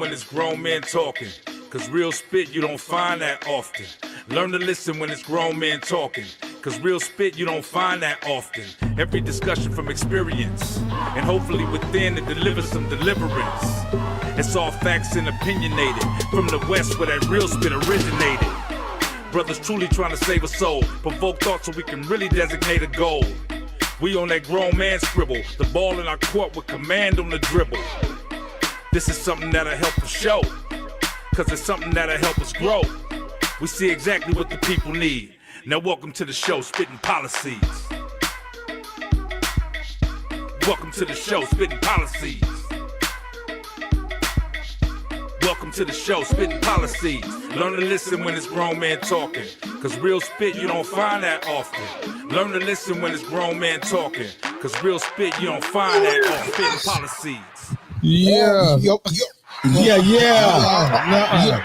when it's grown men talking, cause real spit you don't find that often. Learn to listen when it's grown men talking, cause real spit you don't find that often. Every discussion from experience, and hopefully within it delivers some deliverance. It's all facts and opinionated, from the west where that real spit originated. Brothers truly trying to save a soul, provoke thought so we can really designate a goal. We on that grown man scribble, the ball in our court with command on the dribble. This is something that'll help us show, cause it's something that'll help us grow. We see exactly what the people need. Now welcome to the show, Spitting Policies. Welcome to the show, Spitting Policies. Welcome to the show, Spitting Policies. Learn to listen when it's grown man talking, cause real spit you don't find that often. Learn to listen when it's grown man talking, cause real spit you don't find that often. Spitting Policies. Yeah.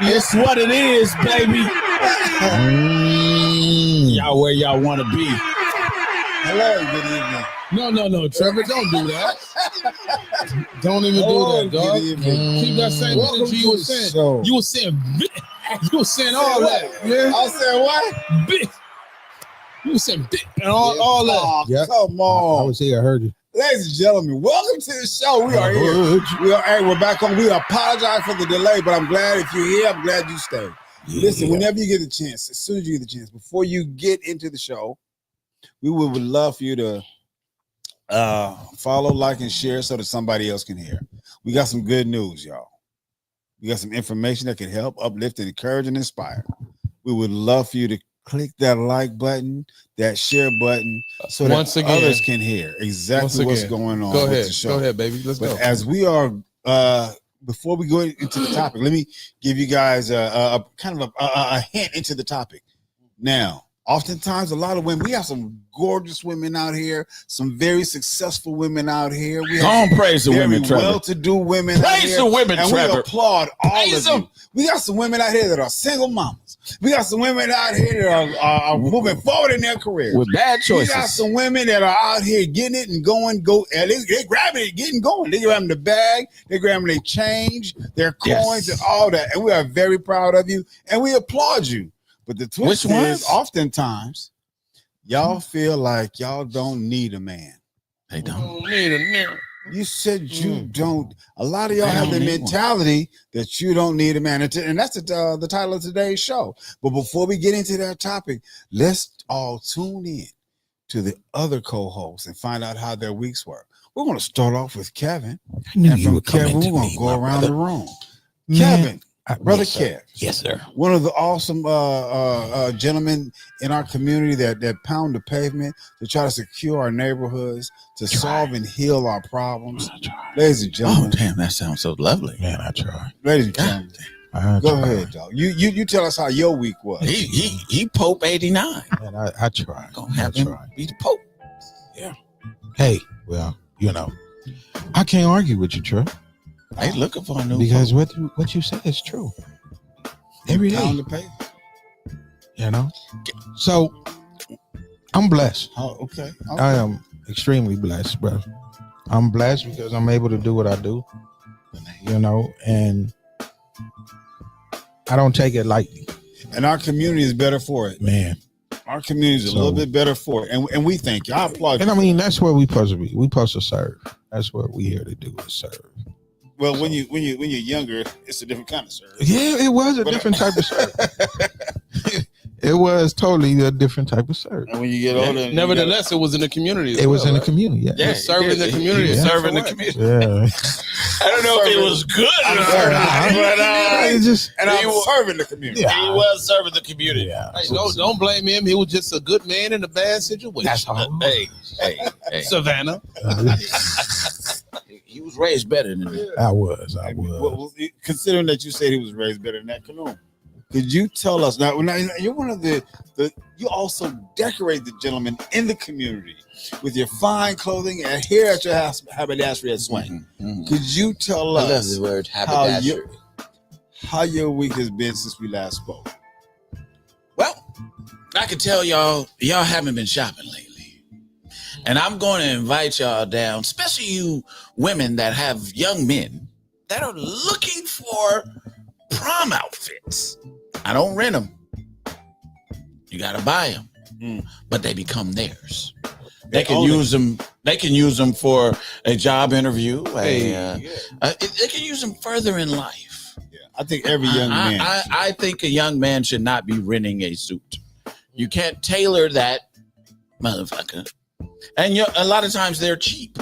It's what it is, baby. Y'all where y'all want to be. Hello, good evening. No, Trevor, don't do that. Don't even do that, dog. Keep that same energy you were saying. You were saying all that. Yeah. I said what? Big. You were saying big and all that. Oh, come on. I was here. I heard you. Ladies and gentlemen, welcome to the show. We are here. We're back on. We apologize for the delay, but I'm glad if you're here, I'm glad you stayed. Listen, whenever you get the chance, as soon as you get the chance, before you get into the show, we would love for you to follow, like, and share so that somebody else can hear. We got some good news, y'all. We got some information that can help, uplift, and encourage, and inspire. We would love for you to click that like button, that share button, so that others can hear exactly what's going on with the show. Go ahead, baby. Let's go. As we are, before we go into the topic, let me give you guys a kind of a hint into the topic. Now, oftentimes, a lot of women, we have some gorgeous women out here, some very successful women out here. We have praise the women, Trevor. Well-to-do women out here. Praise the women, and Trevor. we applaud all Praise of you. them. We got some women out here that are single mamas. We got some women out here that are moving forward in their careers. With bad choices. We got some women that are out here getting it and going, and they grabbing it, getting going. They grabbing the bag, they grabbing their change, their coins, and all that. And we are very proud of you, and we applaud you. But the twist is, oftentimes, y'all feel like y'all don't need a man. They don't need a man. You said you don't. A lot of y'all have the mentality that you don't need a man. And that's the title of today's show. But before we get into that topic, let's all tune in to the other co-hosts and find out how their weeks were. We're going to start off with Kevin. And from Kevin, we're going to go around the room. Kevin. Brother Kev. Yes, sir. One of the awesome gentlemen in our community that pound the pavement to try to secure our neighborhoods, to solve and heal our problems. Ladies and gentlemen. Oh, damn, that sounds so lovely. Man, I try. Ladies and gentlemen. Go ahead, dog. You tell us how your week was. He Pope 89. Man, I try. Gonna have him be the Pope. Yeah. Hey, well, I can't argue with you, Trev. I ain't looking for a new because what you said is true. Every day. Pound the pavement. So I'm blessed. Oh, okay. I am extremely blessed, bro. I'm blessed because I'm able to do what I do, and I don't take it lightly. And our community is better for it. Man. Our community is a little bit better for it. And we thank you. I applaud you. And I mean, that's where we supposed to be. We supposed to serve. That's what we here to do, is serve. Well, when you're younger, it's a different kind of service. Yeah, it was a different type of service. It was totally a different type of service. And when you get older, nevertheless, it was in the community. It was in the community. Yeah, serving the community. Serving the community. Yeah. I don't know if it was good or not, but I'm serving the community. Yeah. He was serving the community. Yeah. Hey, don't blame him. He was just a good man in a bad situation. That's all. Hey, Savannah. He was raised better than me. I was. Well, considering that you said he was raised better than that, could you tell us now? You're one of the you also decorate the gentlemen in the community with your fine clothing and here at your house, haberdashery at Swain. Mm-hmm. Could you tell us I love the word haberdashery. How your week has been since we last spoke? Well, I can tell y'all haven't been shopping lately. And I'm going to invite y'all down, especially you women that have young men that are looking for for prom outfits. I don't rent them. You got to buy them, but they become theirs. They can use them. They can use them for a job interview. They can use them further in life. Yeah, I think every young man. I think a young man should not be renting a suit. You can't tailor that motherfucker, and a lot of times they're cheap.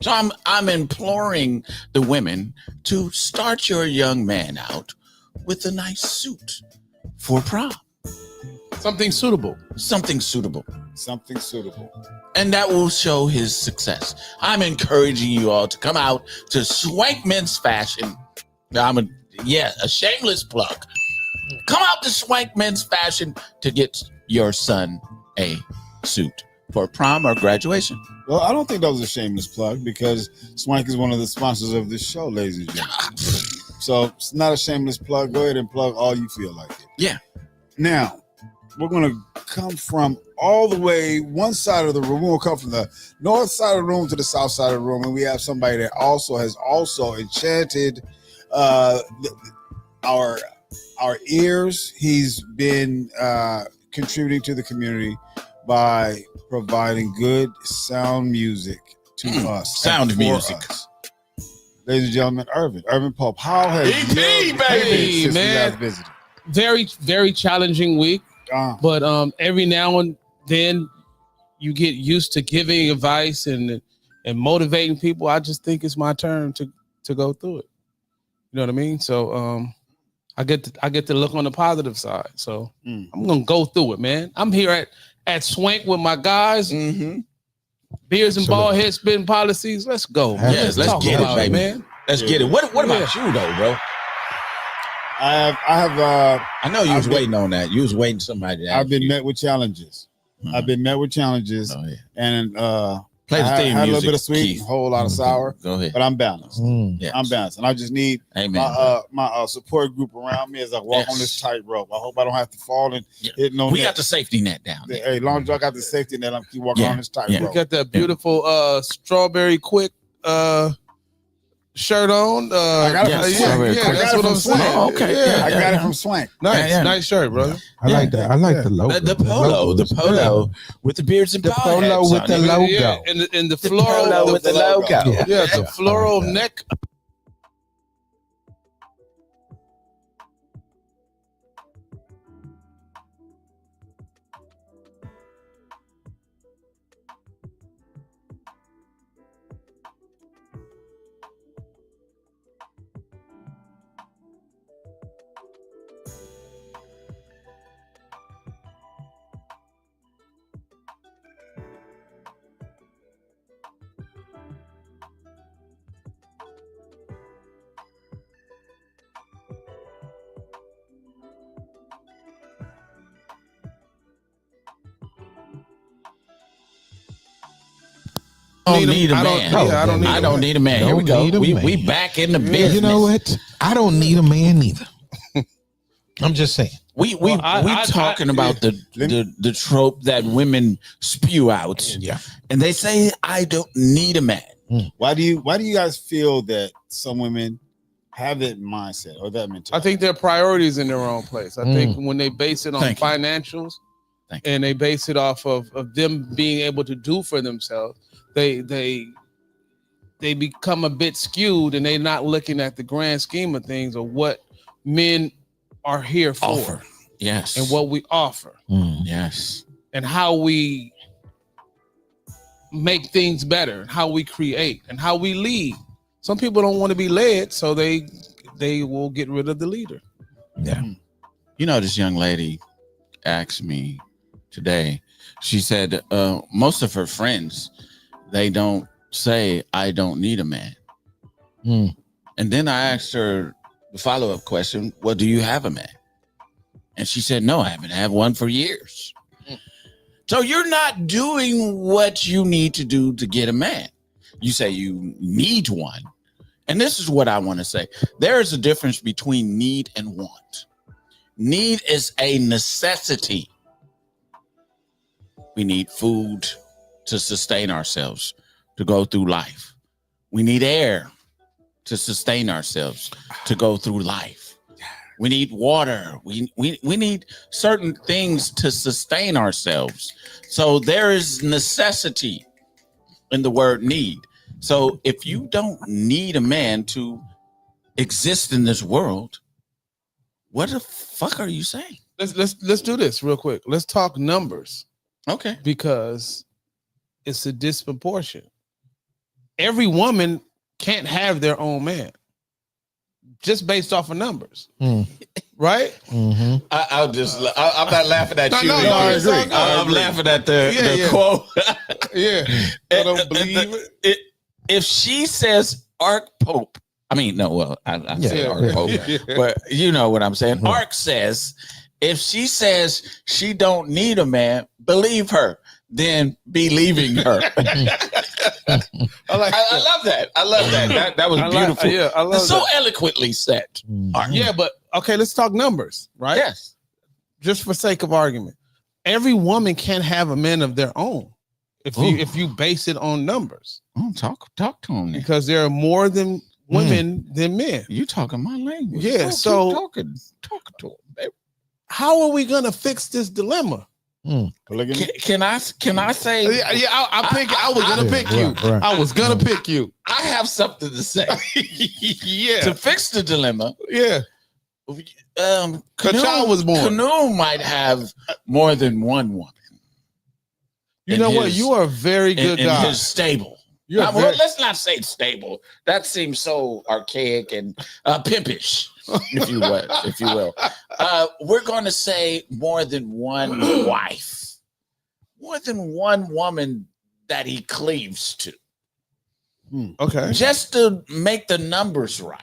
So I'm imploring the women to start your young man out with a nice suit for prom. Something suitable. Something suitable. Something suitable. And that will show his success. I'm encouraging you all to come out to Swank Men's Fashion. A shameless plug. Come out to Swank Men's Fashion to get your son a suit for prom or graduation. Well, I don't think that was a shameless plug because Swank is one of the sponsors of this show, ladies and gentlemen. So it's not a shameless plug. Go ahead and plug all you feel like it. Yeah. Now, we're going to come from all the way one side of the room. We'll come from the north side of the room to the south side of the room. And we have somebody that has enchanted our ears. He's been contributing to the community by providing good sound music to us. Sound music. Us. Ladies and gentlemen, Irvin Pope. How has EP, baby, since man. we last visited? Very, very challenging week. But every now and then you get used to giving advice and motivating people. I just think it's my turn to go through it. You know what I mean? So I get to look on the positive side. So I'm gonna go through it, man. I'm here at Swank with my guys. Beers and ball head spin policies. Let's go. Man. Yes, let's get it, baby. Man. Let's get it. What about you though, bro? I have. I know you was waiting on that. You was waiting somebody to ask I've been met with challenges. I've been met with challenges, and play the theme music. I had a little bit of sweet, a whole lot of sour. Go ahead, but I'm balanced. Yes. I'm balanced, and I just need my support group around me as I walk on this tightrope. I hope I don't have to fall and hit no. We got the safety net down. Hey, long as I got the safety net, I'm keep walking on this tightrope. You got that beautiful strawberry quick shirt on. I got it from Swank. That's what I'm saying. Oh, okay, I got it from Swank. Nice shirt, brother. I like that. I like the logo. The polo with the beards and the polo with the logo. Yeah, and the floral with the logo. Yeah, the floral neck. I don't need a man. I don't need a man. Here we go. We back in the business. You know what? I don't need a man either. I'm just saying. We talking about the trope that women spew out. Yeah. And they say I don't need a man. Why do you guys feel that some women have that mindset or that mentality? I think their priorities in the wrong place. I think when they base it on financials and they base it off of them being able to do for themselves, they become a bit skewed and they're not looking at the grand scheme of things or what men are here for. Yes. And what we offer. Yes. And how we make things better, how we create and how we lead. Some people don't want to be led, so they will get rid of the leader. Yeah. You know, this young lady asked me today, she said most of her friends, they don't say, I don't need a man. And then I asked her the follow-up question, well, do you have a man? And she said, no, I haven't had one for years. So you're not doing what you need to do to get a man. You say you need one. And this is what I want to say. There is a difference between need and want. Need is a necessity. We need food to sustain ourselves, to go through life. We need air to sustain ourselves, to go through life. We need water. We need certain things to sustain ourselves. So there is necessity in the word need. So if you don't need a man to exist in this world, what the fuck are you saying? Let's do this real quick. Let's talk numbers. Okay. Because it's a disproportion. Every woman can't have their own man just based off of numbers. Right? Mm-hmm. I'm not laughing at you. I agree. I'm laughing at the quote. Yeah. I don't believe it. If she says Ark Pope, I say Ark Pope, but you know what I'm saying. Mm-hmm. Ark says, if she says she don't need a man, believe her. Then be leaving her. I love that. I love that. That was beautiful. I love so that. eloquently said. Yeah, but okay, let's talk numbers, right? Yes. Just for sake of argument. Every woman can't have a man of their own if you base it on numbers. Oh, talk to him then. Because there are more than women than men. You talking my language. Yeah, so talking to him, baby. How are we gonna fix this dilemma? Can I say? I was gonna pick you. Right. I was gonna pick you. I have something to say. Yeah. To fix the dilemma. Yeah. Kachal was born. Canoe might have more than one woman. You know what? You are a very good in guy. his stable. You're Well, let's not say stable. That seems so archaic and pimpish, if you will. We're going to say more than one wife, more than one woman that he cleaves to. Okay. Just to make the numbers right.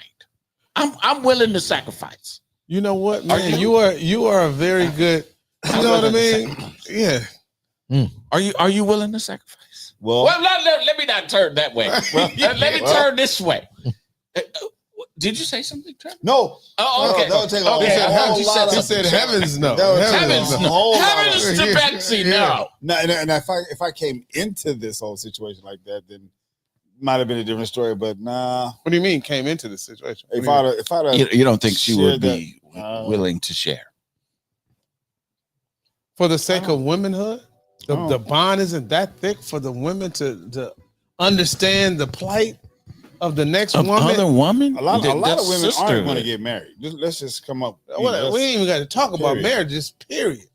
I'm willing to sacrifice. You know what, man? You are a very good. You know what I mean? Yeah. Are you willing to sacrifice? Well, let me not turn that way. Let me turn this way. Did you say something, Trevor? no. Oh, okay. No, don't take a Okay. whole He lot He of- said heavens no. Heavens a no. whole lot Heavens of- to Betsy, no. No, and if I came into this whole situation like that, then might have been a different story. But nah, What do you mean came into this situation? if I'd You don't think she would shared be that, willing to share? For the sake of womanhood? Oh. The bond isn't that thick for the women to understand the plight of the next Of woman. other woman? a lot of women aren't sisterhood. going to get married. Let's just come up. We ain't even got to talk about Period. marriage, just period.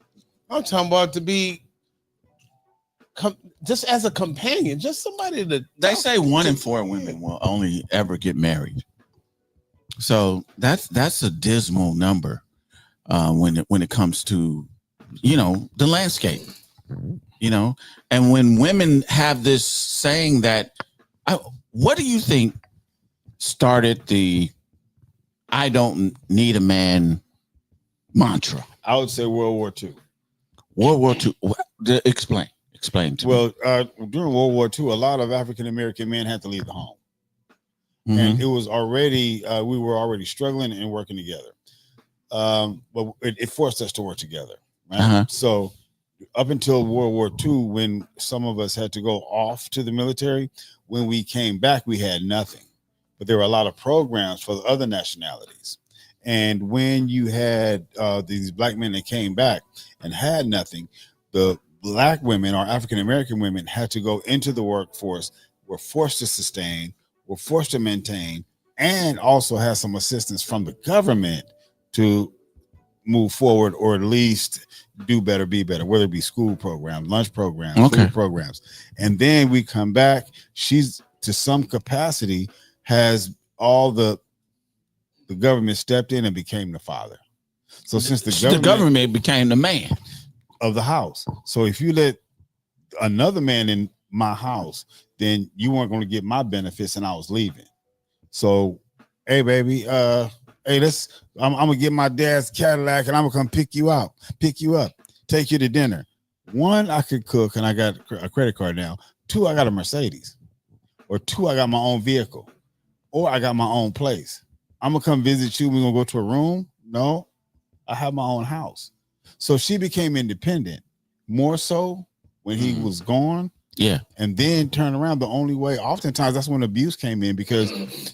I'm talking about to be just as a companion, just somebody to. They say 1 in 4 women will only ever get married. So that's a dismal number when it comes to the landscape. And when women have this saying that, what do you think started the "I don't need a man" mantra? I would say World War II. World War II. Explain to me. Well, during World War II, a lot of African American men had to leave the home, Mhm. and it was already we were already struggling and working together. But it forced us to work together. Right? Uh-huh. So up until World War II, when some of us had to go off to the military, when we came back, we had nothing. But there were a lot of programs for the other nationalities. And when you had these black men that came back and had nothing, the black women or African American women had to go into the workforce, were forced to sustain, were forced to maintain, and also had some assistance from the government to move forward, or at least do better, be better, whether it be school programs, lunch programs, Okay. food programs. And then we come back, she's to some capacity has all the government stepped in and became the father. So since the government became the man. of the house. So if you let another man in my house, then you weren't going to get my benefits and I was leaving. So, hey baby, hey, I'm gonna get my dad's Cadillac and I'm gonna come pick you up, take you to dinner. 1, I could cook and I got a credit card now. 2, I got a Mercedes. Or 2, I got my own vehicle. Or I got my own place. I'm gonna come visit you. We're gonna go to a room. No, I have my own house. So she became independent more so when he was gone Yeah. And then turn around. The only way, oftentimes, that's when abuse came in, because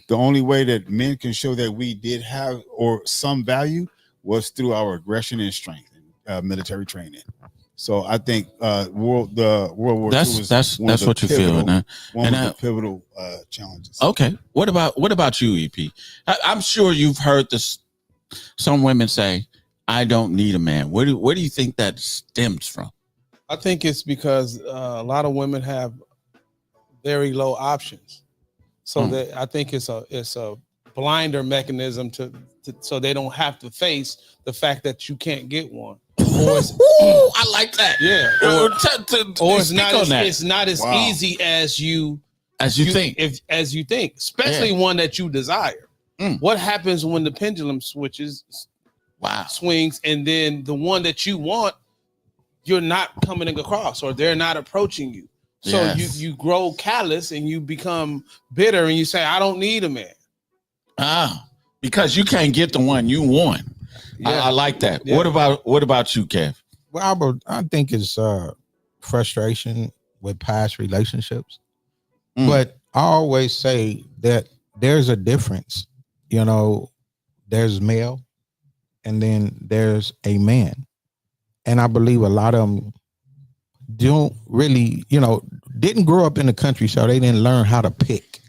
the only way that men can show that we did have or some value was through our aggression and strength, military training. So I think World War II was that's one of the what you feel, pivotal- one and of the pivotal challenges. Okay. What about you, EP? I'm sure you've heard this. Some women say, "I don't need a man." Where do you think that stems from? I think it's because a lot of women have very low options, so that I think it's a blinder mechanism to so they don't have to face the fact that you can't get one. Or I like that. Yeah, or it's not as Wow. easy as you think. As you think, especially one that you desire. What happens when the pendulum swings, and then the one that you want, you're not coming across, or they're not approaching you. So Yes. you grow callous and you become bitter, and you say, "I don't need a man." Because you can't get the one you want. Yeah. I like that. Yeah. What about you, Kev? Well, Albert, I think it's frustration with past relationships. But I always say that there's a difference. You know, there's male and then there's a man. And I believe a lot of them don't really, didn't grow up in the country, so they didn't learn how to pick.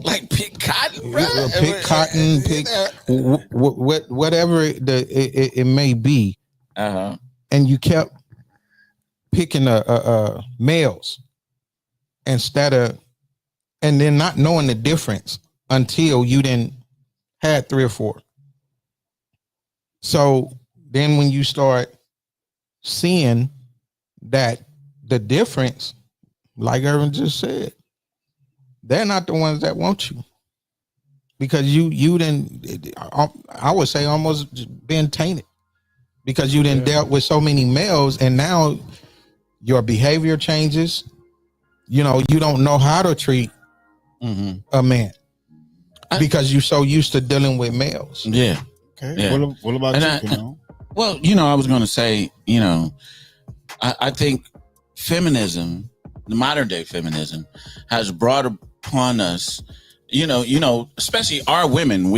Like pick cotton, bro. Pick cotton, pick whatever it may be. And you kept picking males instead of, and then not knowing the difference until you then had 3 or 4. So then when you start seeing that the difference, like Irvin just said, they're not the ones that want you, because you didn't, I would say, almost been tainted, because you didn't dealt with so many males, and now your behavior changes. You don't know how to treat a man because you're so used to dealing with males. Yeah. Okay. Yeah. What about you? Well, I was going to say, I think feminism, the modern day feminism, has brought upon us, especially our women.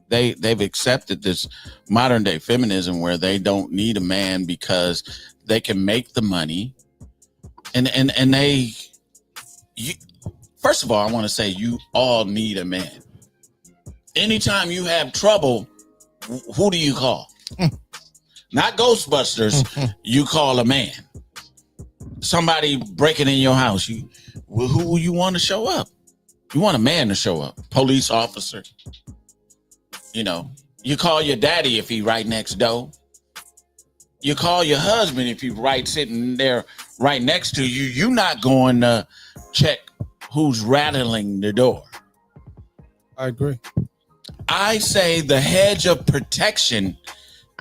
They've accepted this modern day feminism where they don't need a man because they can make the money, and first of all, I want to say you all need a man. Anytime you have trouble, who do you call? Not Ghostbusters. You call a man. Somebody breaking in your house. Who you want to show up? You want a man to show up. Police officer. You call your daddy if he right next door. You call your husband if he's sitting there right next to you. You're not going to check who's rattling the door. I agree. I say the hedge of protection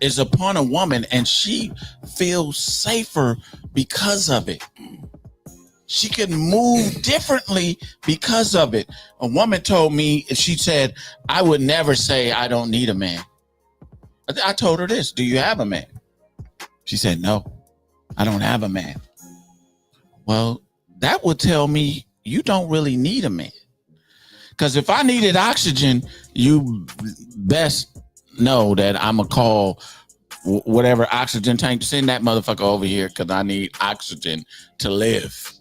is upon a woman, and she feels safer because of it. She can move differently because of it. A woman told me, she said, "I would never say I don't need a man." I told her this: "Do you have a man?" She said, "No, I don't have a man." Well, that would tell me you don't really need a man. Because if I needed oxygen, you best know that I'm going to call whatever oxygen tank, send that motherfucker over here because I need oxygen to live.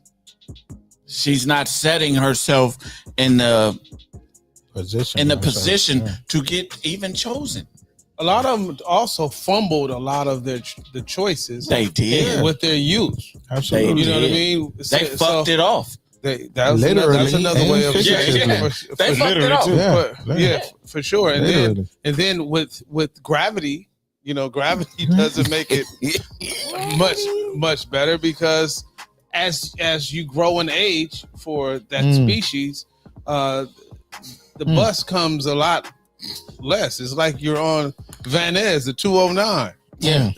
She's not setting herself in the position to get even chosen. A lot of them also fumbled a lot of the choices. They did. With their youth. Absolutely. You know what I mean? They fucked it off. That's another way of saying it. They fucked it off. For sure. And then with gravity, gravity doesn't make it much better, because as you grow in age for that species, the bus comes a lot less. It's like you're on Van Ness, the 209. Yeah.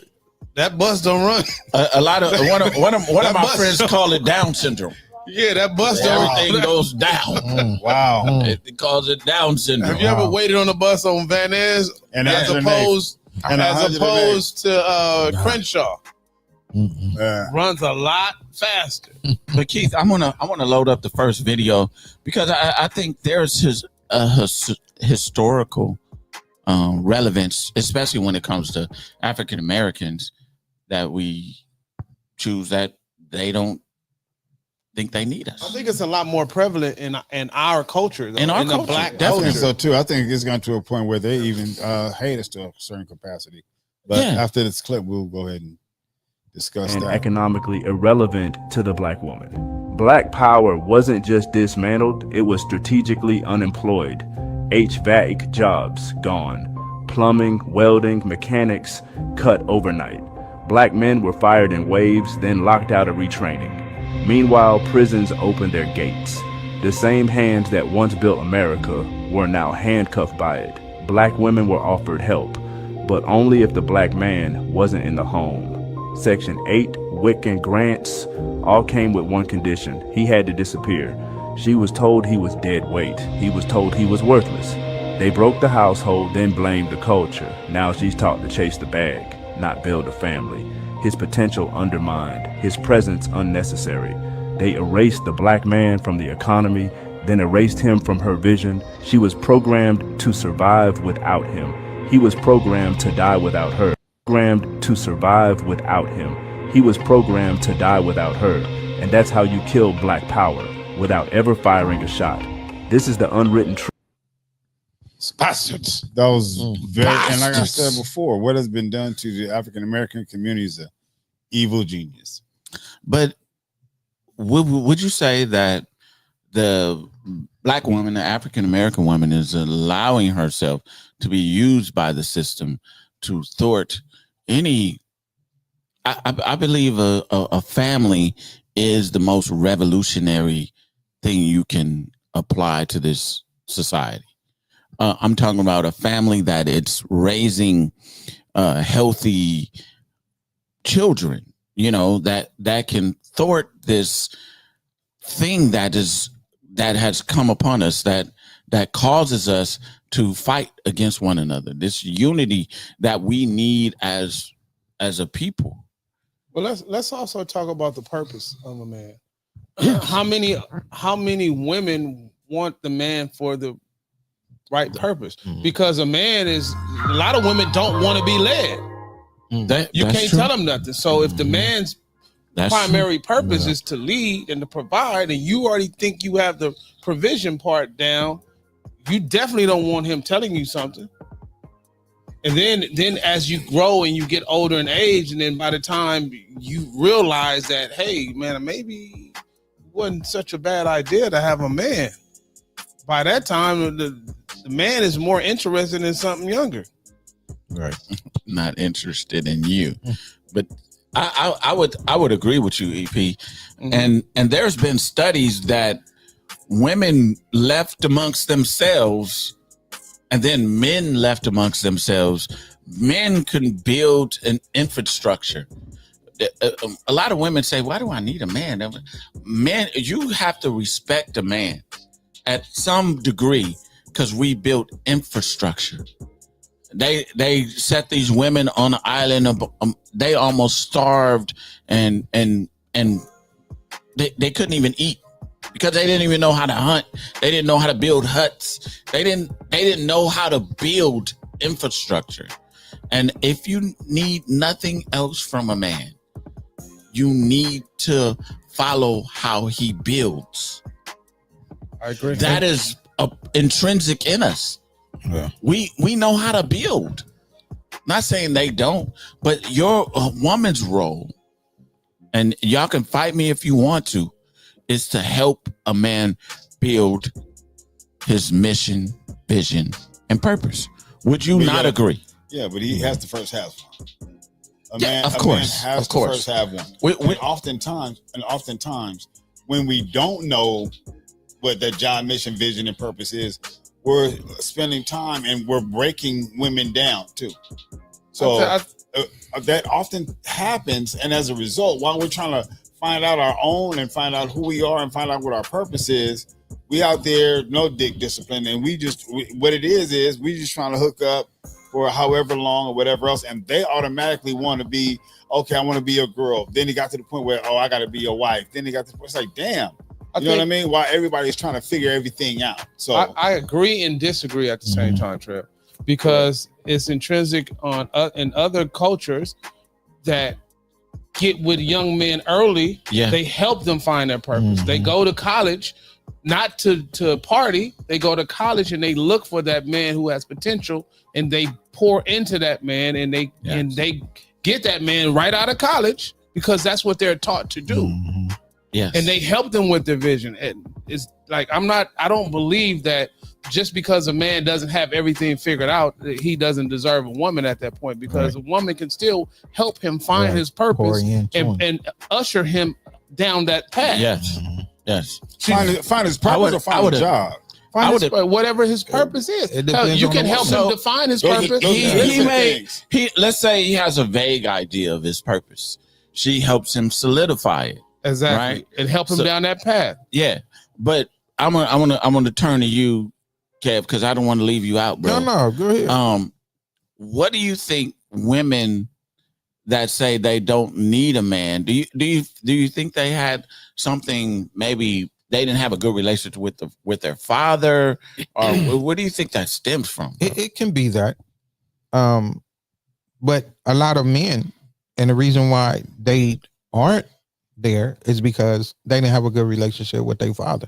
That bus don't run. A lot of one of my friends call it Down syndrome. Yeah, that bus Everything goes down. Wow. It calls it Down syndrome. Have you ever waited on a bus on Van Ness as opposed to Crenshaw? runs a lot faster. But Keith, I wanna load up the first video because I think there's historical relevance, especially when it comes to African Americans, that we choose that they don't think they need us. I think it's a lot more prevalent in our culture, though, In our the culture, black I definitely. think so too. I think it's gone to a point where they even hate us to a certain capacity. But Yeah. after this clip, we'll go ahead and discuss and that. economically irrelevant to the black woman. Black power wasn't just dismantled, it was strategically unemployed. HVAC jobs gone. Plumbing, welding, mechanics cut overnight. Black men were fired in waves, then locked out of retraining. Meanwhile, prisons opened their gates. The same hands that once built America were now handcuffed by it. Black women were offered help, but only if the black man wasn't in the home. Section 8, WIC and grants all came with one condition. He had to disappear. She was told he was dead weight. He was told he was worthless. They broke the household, then blamed the culture. Now she's taught to chase the bag, not build a family. His potential undermined, his presence unnecessary. They erased the black man from the economy, then erased him from her vision. She was programmed to survive without him. He was programmed to die without her. Programmed to survive without him. He was programmed to die without her. And that's how you kill black power, without ever firing a shot. This is the unwritten truth. Bastards. That was very, and like I said before, what has been done to the African American community is an evil genius. But would you say that the black woman, the African American woman, is allowing herself to be used by the system to thwart any? I believe a family is the most revolutionary thing you can apply to this society. I'm talking about a family that it's raising healthy children, you know, that can thwart this thing that has come upon us that causes us to fight against one another. This unity that we need as a people. Well, let's also talk about the purpose of a man. How many women want the man for the right purpose? Because a lot of women don't want to be led. You can't tell them nothing. So if the man's primary purpose is to lead and to provide, and you already think you have the provision part down, you definitely don't want him telling you something. And then as you grow and you get older in age, and then by the time you realize that, hey, man, maybe it wasn't such a bad idea to have a man. By that time, the man is more interested in something younger. Right. Not interested in you. But I would agree with you, EP. Mm-hmm. And there's been studies that women left amongst themselves and then men left amongst themselves. Men can build an infrastructure. A lot of women say, why do I need a man? Man, you have to respect a man at some degree because we built infrastructure. They set these women on an island of they almost starved and they couldn't even eat because they didn't even know how to hunt. They didn't know how to build huts. They didn't know how to build infrastructure. And if you need nothing else from a man, you need to follow how he builds. I agree. That is intrinsic in us. Yeah. We know how to build. Not saying they don't, but your woman's role, and y'all can fight me if you want to, is to help a man build his mission, vision, and purpose. Would you not agree? Yeah, but he has to first have one. A Yeah, man, of a course, man has of to course. first have one. We- And oftentimes, when we don't know what that job, mission, vision, and purpose is, we're spending time and we're breaking women down too. So that often happens, and as a result, while we're trying to find out our own and find out who we are and find out what our purpose is, we out there no dick discipline, and what it is we just trying to hook up for however long or whatever else, and they automatically want to be, okay, I want to be a girl. Then he got to the point where, oh, I got to be a wife. Then he got to the point, it's like, damn. You know what I mean? While everybody's trying to figure everything out. So I agree and disagree at the same time, Trev, because it's intrinsic on in other cultures that get with young men early. Yeah. They help them find their purpose. They go to college, not to party. They go to college and they look for that man who has potential, and they pour into that man, and they get that man right out of college because that's what they're taught to do. Yes. And they help them with their vision. And it's like, I don't believe that just because a man doesn't have everything figured out, that he doesn't deserve a woman at that point, because a woman can still help him find his purpose and usher him down that path. Yes. Yes. Find his purpose or find a job. Whatever his purpose is. You can help him define his purpose. Let's say he has a vague idea of his purpose. She helps him solidify it. Exactly. Right? And help him down that path. Yeah. But I'm gonna turn to you, Kev, because I don't want to leave you out, bro. No, go ahead. What do you think women that say they don't need a man, do you think they had something, maybe they didn't have a good relationship with their father, or what do you think that stems from? It can be that. But a lot of men, and the reason why they aren't there is because they didn't have a good relationship with their father,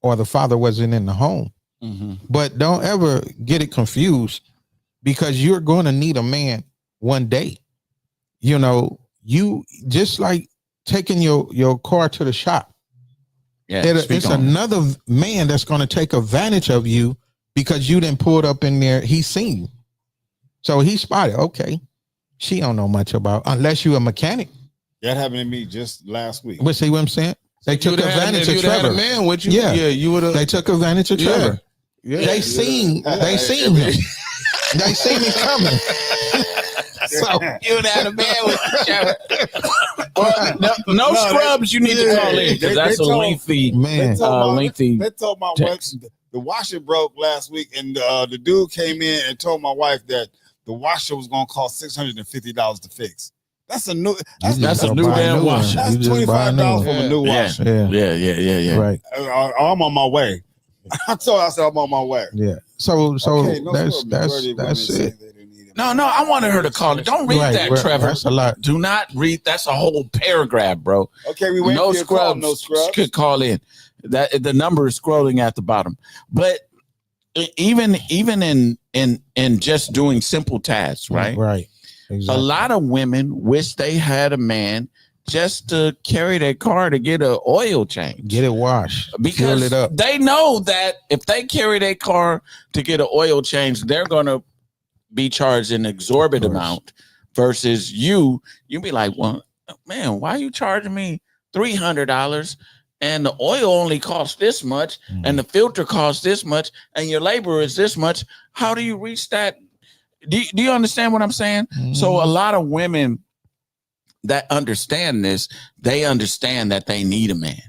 or the father wasn't in the home. But don't ever get it confused, because you're going to need a man one day. You know, you just like taking your car to the shop. Yeah, it's another man that's going to take advantage of you because you didn't pull it up in there. He's seen you. So he spotted, okay, she don't know much about, unless you're a mechanic. That happened to me just last week. But see what I'm saying? They took advantage of Trevor. Had a man with you, you would have. They took advantage of Trevor. They seen him. They seen him coming. So you would have had a man with Trevor. Well, no scrubs. You need to call in, because that's a lengthy man. They told my wife the washer broke last week, and the dude came in and told my wife that the washer was going to cost $650 to fix. That's a new. That's a new damn washer. That's $25 for a new washer. Yeah. Right. I'm on my way. I said I'm on my way. Yeah. So that's it. No, I wanted her to call it. Don't read that, Trevor. That's a lot. Do not read. That's a whole paragraph, bro. Okay, we wait for your call. No scrubs could call in. That the number is scrolling at the bottom. But even in just doing simple tasks, right? Right. Exactly. A lot of women wish they had a man just to carry their car to get an oil change, get it washed, because fill it up. They know that if they carry their car to get an oil change, they're gonna be charged an exorbitant amount. Versus you be like, well, man, why are you charging me $300 and the oil only costs this much and the filter costs this much and your labor is this much? How do you reach that? Do you understand what I'm saying? So a lot of women that understand this, they understand that they need a man.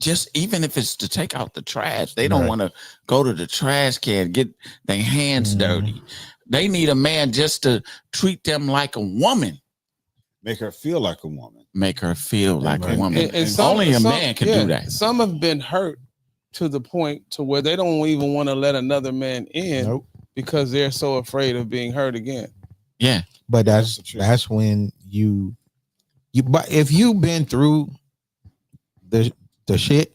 Just even if it's to take out the trash, they don't want to go to the trash can, get their hands dirty. They need a man just to treat them like a woman. Make her feel like a woman. Make her feel like a woman. And only a man can do that. Some have been hurt to the point to where they don't even want to let another man in because they're so afraid of being hurt again. Yeah. But that's when you but if you've been through the shit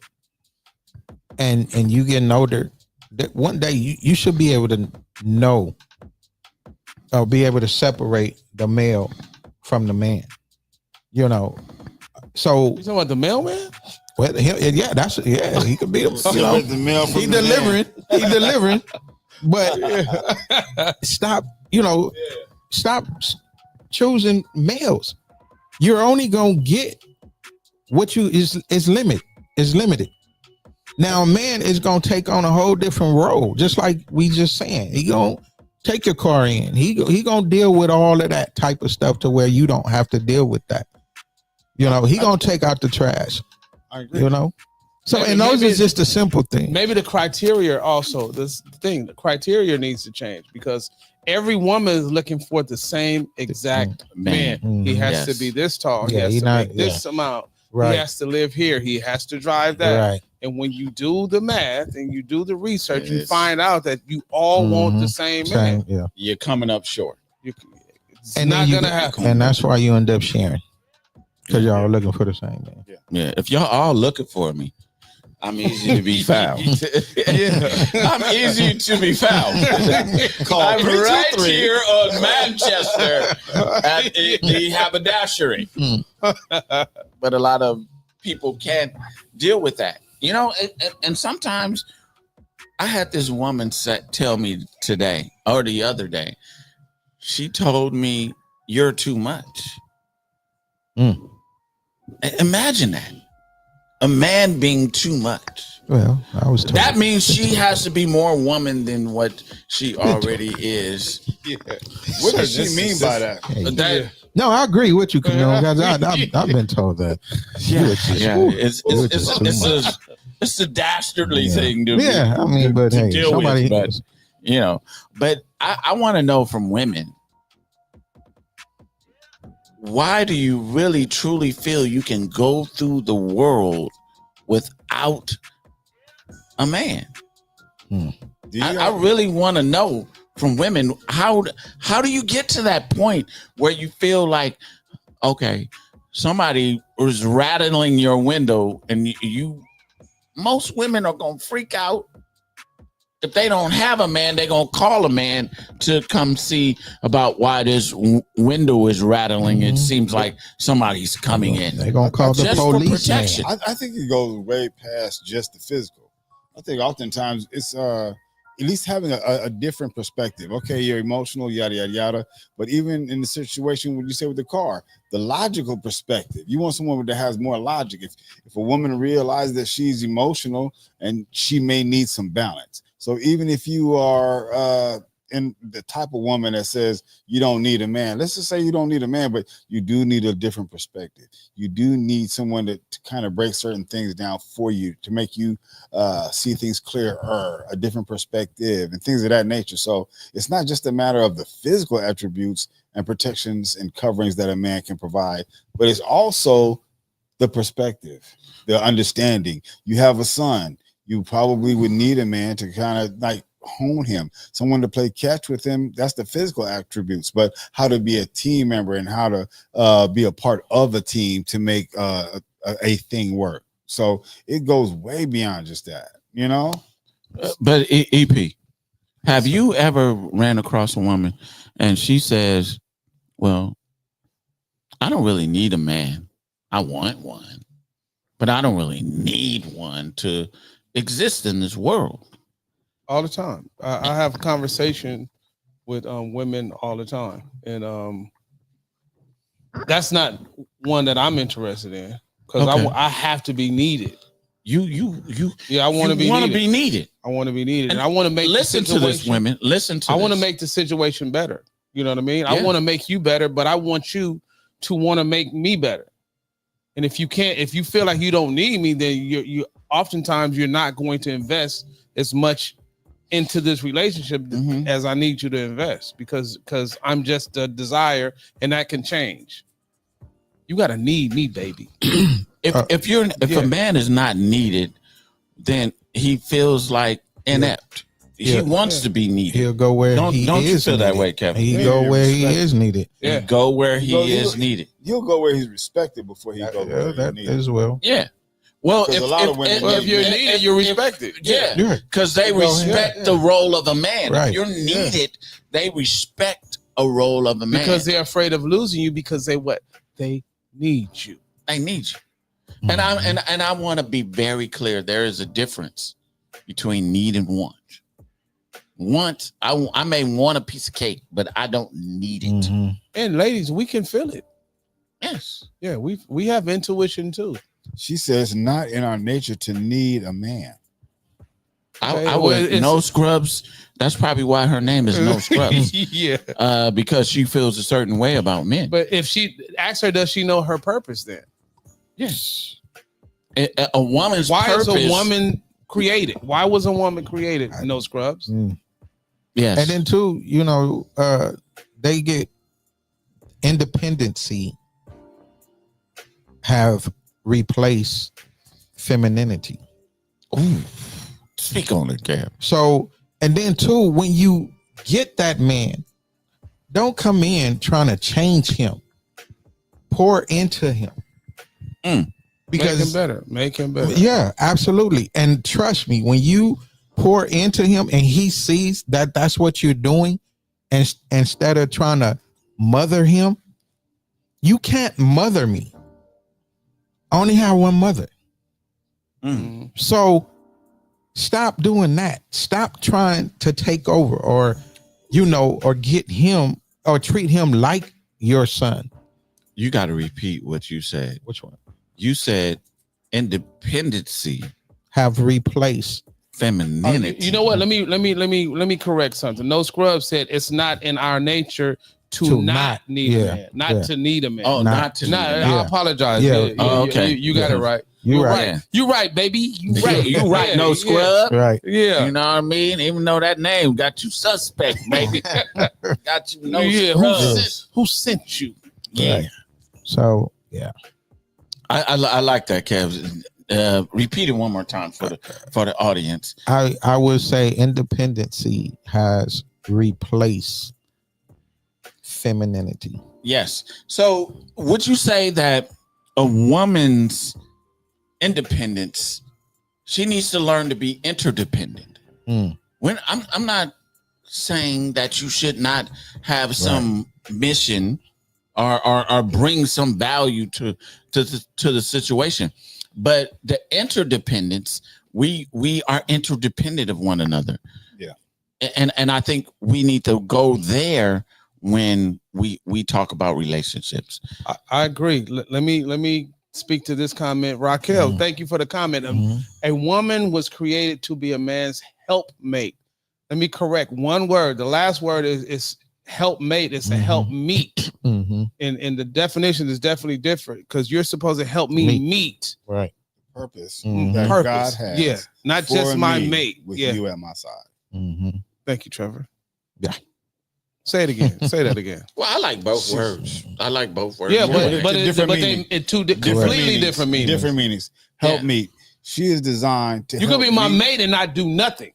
and you getting older, that one day you should be able to know or be able to separate the male from the man. You know. So you talking about the mailman? Well, he could be the male from he delivering. But stop choosing males. You're only gonna get what you is limited. Now a man is gonna take on a whole different role, just like we just saying. He gonna take your car in. He gonna deal with all of that type of stuff to where you don't have to deal with that. You know, he gonna take out the trash. I agree. You know, So, Maybe- and those maybe are just the simple things. Maybe the criteria also, the criteria needs to change because every woman is looking for the same exact man. He has to be this tall. He Yeah, has he to not- make this amount. Right. He has to live here. He has to drive that. Right. And when you do the math and you do the research, you It's- find out that you all want the same man. Yeah. You're coming up short. It's And not then gonna happen. And that's why you end up sharing. Because y'all are looking for the same man. Yeah, if y'all all looking for me, I'm easy to be found. I'm easy to be found. I'm right here on Manchester at the haberdashery. But a lot of people can't deal with that, you know. And sometimes I had this woman tell me today or the other day. She told me, "You're too much." Imagine that. A man being too much. Well, I was told. That means she has to be more woman than what she already is. What does she mean by that? That, No, I agree with you, Camille, because I've been told that. yeah, It's it's a dastardly thing to Yeah, I mean, but to hey, deal somebody, with, but you know, but I want to know from women, why do you really truly feel you can go through the world without a man? I really want to know from women, how do you get to that point where you feel like, okay, somebody was rattling your window and most women are gonna freak out. If they don't have a man, they're going to call a man to come see about why this window is rattling. It seems like somebody's coming in. They're going to call the Just for police. protection. I think it goes way past just the physical. I think oftentimes it's at least having a different perspective. Okay, you're emotional, yada, yada, yada. But even in the situation, what you say with the car, the logical perspective, you want someone that has more logic. If a woman realizes that she's emotional and she may need some balance. So even if you are in the type of woman that says you don't need a man, let's just say you don't need a man, but you do need a different perspective. You do need someone to kind of break certain things down for you, to make you see things clearer, a different perspective and things of that nature. So it's not just a matter of the physical attributes and protections and coverings that a man can provide, but it's also the perspective, the understanding. You have a son. You probably would need a man to kind of like hone him, someone to play catch with him. That's the physical attributes, but how to be a team member and how to be a part of a team to make a thing work. So it goes way beyond just that, you know? But EP, have you ever ran across a woman and she says, well, I don't really need a man. I want one, but I don't really need one to exist in this world? All the time. I have a conversation with women all the time, and that's not one that I'm interested in because Okay. I have to be needed. You Yeah, I want to be needed. I want to be needed, and I want to make Listen the to this, situation- women. Listen to I want to this. make the situation better. You know what I mean? Yeah. I want to make you better, but I want you to want to make me better. And if you can't, if you feel like you don't need me, then you oftentimes you're not going to invest as much into this relationship as I need you to invest because I'm just a desire and that can change. You got to need me, baby. If a man is not needed, then he feels like inept. He wants to be needed. He'll go where Don't he you is feel that needed. way, Kevin? He go where he is needed. Yeah. Go where he Go- is needed. He'll go where he's respected before he goes where he's That needed. as well. Yeah. Well, Because a lot of women- Well, if you're needed, you're respected. Yeah, because they respect the role of a man. Right. If you're needed, they respect a role of a man. Because they're afraid of losing you because they need you. They need you. And I want to be very clear. There is a difference between need and want. Want, I may want a piece of cake, but I don't need it. And ladies, we can feel it. Yes. Yeah, we have intuition too. She says not in our nature to need a man. I would No Scrubs. That's probably why her name is No Scrubs. Yeah. Because she feels a certain way about men. But if she asks her, does she know her purpose then? Yes. A woman's Why purpose. is a woman created? Why was a woman created? No scrubs. Yes. And then too, they get independency have replaced femininity. Ooh, speak on it, Gab. So, and then too, when you get that man, don't come in trying to change him. Pour into him. Because Make him better. yeah, absolutely. And trust me, when you pour into him and he sees that that's what you're doing, and instead of trying to mother him, you can't mother me. I only have one mother. So stop doing that. Stop trying to take over or get him or treat him like your son. You got to repeat what you said. Which one? You said independency, Have replaced. femininity. You know what? Let me correct something. No Scrubs said it's not in our nature to not need a man, not to need a man. Oh, not to. I apologize. Yeah. Okay. You got it right. You're right. You right, baby. You right. You right, no scrub. Right. Yeah. You know what I mean? Even though that name got you suspect, baby. Got you no Yeah. scrub. Who sent you? Yeah. Right. So yeah. I like that, Kev. Repeat it one more time for the audience. I would say independency has replaced femininity. Yes. So would you say that a woman's independence, she needs to learn to be interdependent? When I'm not saying that you should not have some mission or bring some value to the situation, but the interdependence, we are interdependent of one another. Yeah. And I think we need to go there when we talk about relationships. I agree. Let me speak to this comment. Raquel, thank you for the comment. A woman was created to be a man's helpmate. Let me correct one word. The last word is helpmate. It's a help meet. And the definition is definitely different because you're supposed to help me meet Right. Purpose Mhm. that purpose. God has. Yeah, not for just my me mate. with Yeah. you at my side. Thank you, Trevor. Yeah. Say it again. Say that again. Well, I like both words. I like both words. Yeah, Yeah, but different they meaning. two completely different meanings. Different meanings. Help Yeah. me. She is designed to. You could help be my me. mate and not do nothing.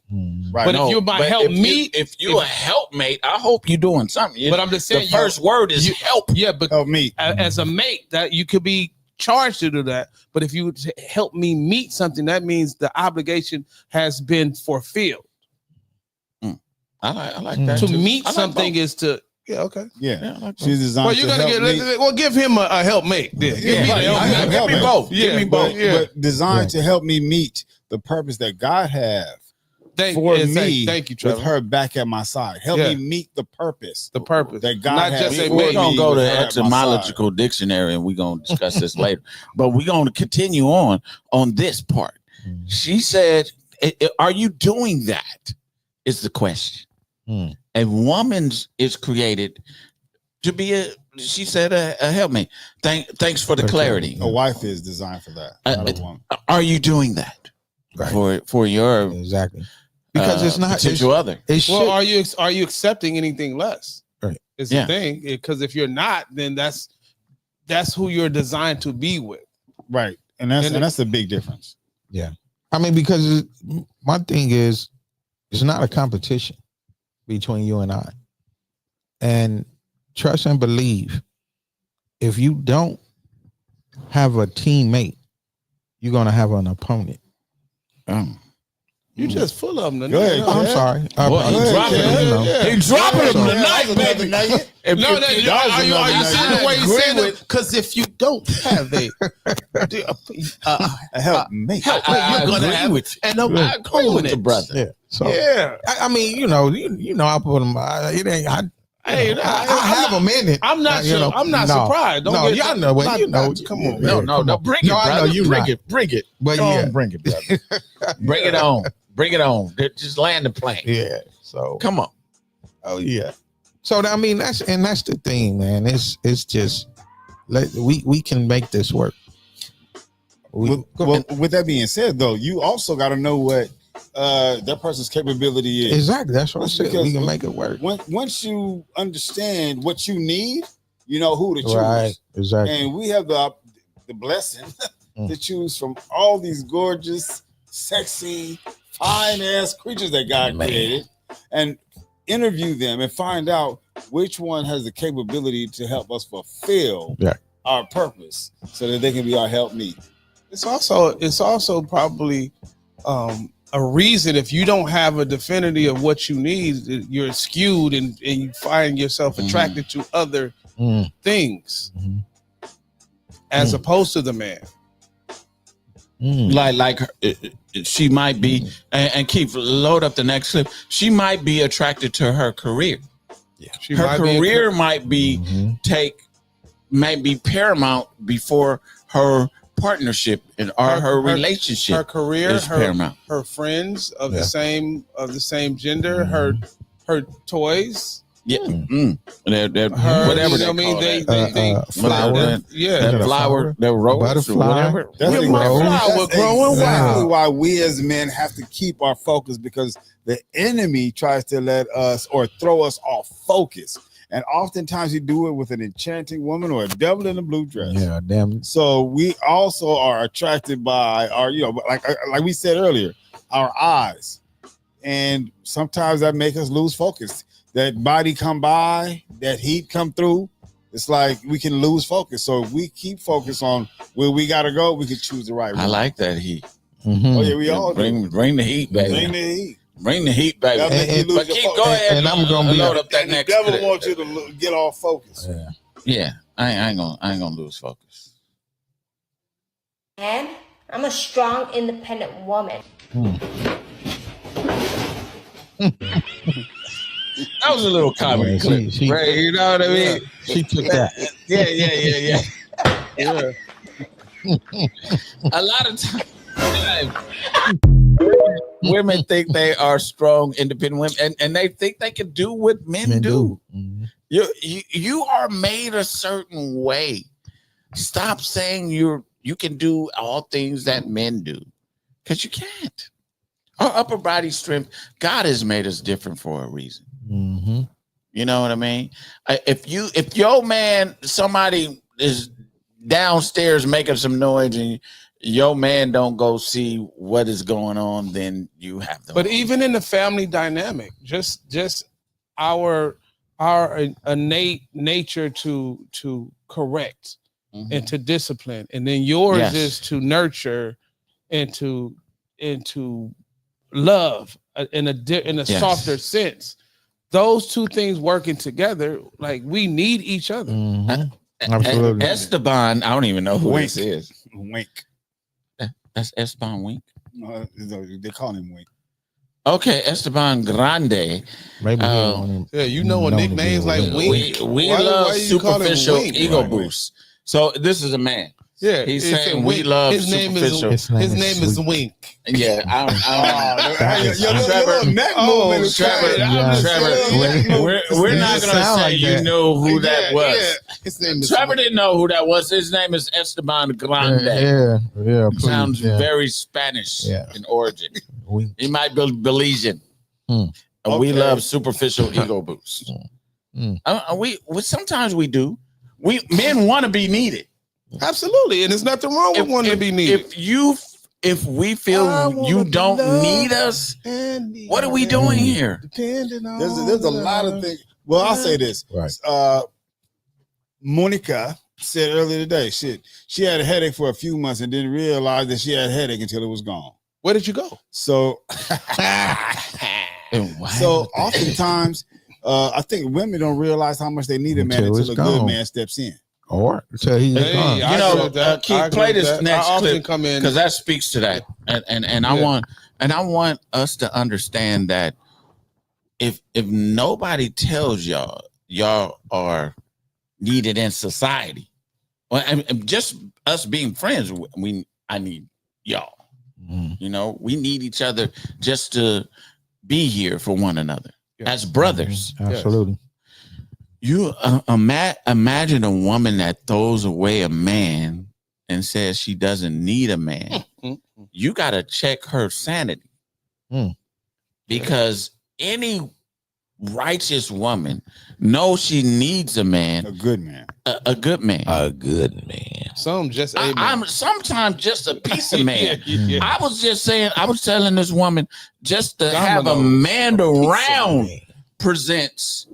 Right. But if you're my but help if meet, if you're a helpmate, I hope you're doing something. But I'm just saying, the first word is help. yeah, but help me. as a mate, that you could be charged to do that. But if you help me meet something, that means the obligation has been fulfilled. I like that. To too. meet I like something both. is to okay. Yeah. Yeah, I like She's designed Well, you're to gonna help me. give him a helpmate. Then. Give me right. the I helpmate. have Give me helpmate. both. Yeah, Give me but- both. yeah. But designed to help me meet the purpose that God have for me. Thank you, with Trevor. her back at my side. Help Yeah. me meet the purpose. The purpose that God not has just a for We're mate. gonna me go to with her at my etymological dictionary and we're gonna discuss this later. But we're gonna continue on this part. She said, "Are you doing that?" Is the question. A woman is created to be she said a helpmate. Thanks for the clarity. A wife is designed for that. Not a woman. Are you doing that for your Exactly. Because it's not potential other? It Well, should, are you accepting anything less? Right. Is Yeah. the thing. Because if you're not, then that's who you're designed to be with. Right. And that's the big difference. I mean, because my thing is, it's not a competition between you and I. And trust and believe, if you don't have a teammate, you're gonna have an opponent. You just full of them. Go ahead, I'm Kev. sorry. Well, He dropping them. He dropping them So- tonight, That was baby. another nugget. No, are you seeing the way you agree said with- it? Because if you don't have A help me. you're gonna have with you. an I agree with the brother. Yeah. So Yeah. I mean, I put them. It ain't. Hey, I have them in it. I'm not. I'm not no. surprised. Don't No, get y'all know what Come on. No, bring it, No, I know brother. you Bring not. it, bring it. But Come yeah, on, bring it, brother. Bring it on. Bring it on. Just land the plane. yeah. So Come on. oh yeah. So I mean, that's the thing, man. It's just we can make this work. With that being said, though, you also got to know what that person's capability is. Exactly. That's what I said. Because We can make it work. Once you understand what you need, you know who to choose. Right. Exactly. And we have the blessing to choose from all these gorgeous, sexy, fine-ass creatures that God created, and interview them and find out which one has the capability to help us fulfill our purpose so that they can be our helpmeet. It's also probably a reason if you don't have a definity of what you need, you're skewed and you find yourself attracted to other things as opposed to the man. Like she might be, and Keith, load up the next clip. She might be attracted to her career. Yeah, her career might be might be paramount before her partnership or her relationship. Her career, is paramount. Her friends of the same gender, her toys. Yeah, whatever you know they call they flower. That flower, that rose, butterfly, whatever. That's growing exactly why we as men have to keep our focus, because the enemy tries to let us or throw us off focus. And oftentimes he do it with an enchanting woman or a devil in a blue dress. Yeah, damn. So we also are attracted by our, like we said earlier, our eyes. And sometimes that makes us lose focus. That body come by, that heat come through. It's like we can lose focus. So if we keep focus on where we gotta go, we can choose the right route. I like that heat. Oh yeah, we all bring the heat, baby. Bring the heat. Bring the heat, baby. But keep go ahead and I'm gonna load up that next. The devil wants you to get off focus. Yeah, I ain't gonna lose focus. And I'm a strong, independent woman. That was a little comedy clip, right? You know what I mean? She took that. Yeah. A lot of times, women think they are strong, independent women, and they think they can do what men do. You are made a certain way. Stop saying you can do all things that men do, because you can't. Our upper body strength, God has made us different for a reason. You know what I mean? If your man, somebody is downstairs making some noise and your man don't go see what is going on, then you have to. But even in the family dynamic, just our innate nature to correct and to discipline, and then yours is to nurture and to love in a softer sense. Those two things working together, like we need each other. Absolutely. Esteban, I don't even know who this is. Wink. That's Esteban Wink. They call him Wink. Okay, Esteban Grande. Maybe you know nicknames like Wink. We love superficial ego boost. So this is a man. Yeah, he's saying we love superficial. His name is Wink. Yeah, Trevor, we're not gonna say you know who that was. His name is Trevor didn't know who that was. His name is Esteban Grande. Yeah. Sounds very Spanish in origin. He might be Belizean. We love superficial ego boost. Sometimes we do. Men want to be needed. Absolutely, and there's nothing wrong with wanting to be needed. If we feel you don't need us, what are we doing here? There's a lot of things. Well, I'll say this. Right. Monica said earlier today, she had a headache for a few months and didn't realize that she had a headache until it was gone. Where did you go? So oftentimes, I think women don't realize how much they need a man until a good man steps in. Or until he's gone. Keith, play this next clip because that speaks to that, and I want us to understand that if nobody tells y'all are needed in society, well, and just us being friends, I need y'all. You know, we need each other just to be here for one another as brothers. Absolutely. You imagine a woman that throws away a man and says she doesn't need a man, you got to check her sanity. Because any righteous woman knows she needs a man, A good man. a good man. A good man. Some just a man. I'm sometimes just a piece of man. Yeah. I was just saying, I was telling this woman just to have a Dominoes. man around presents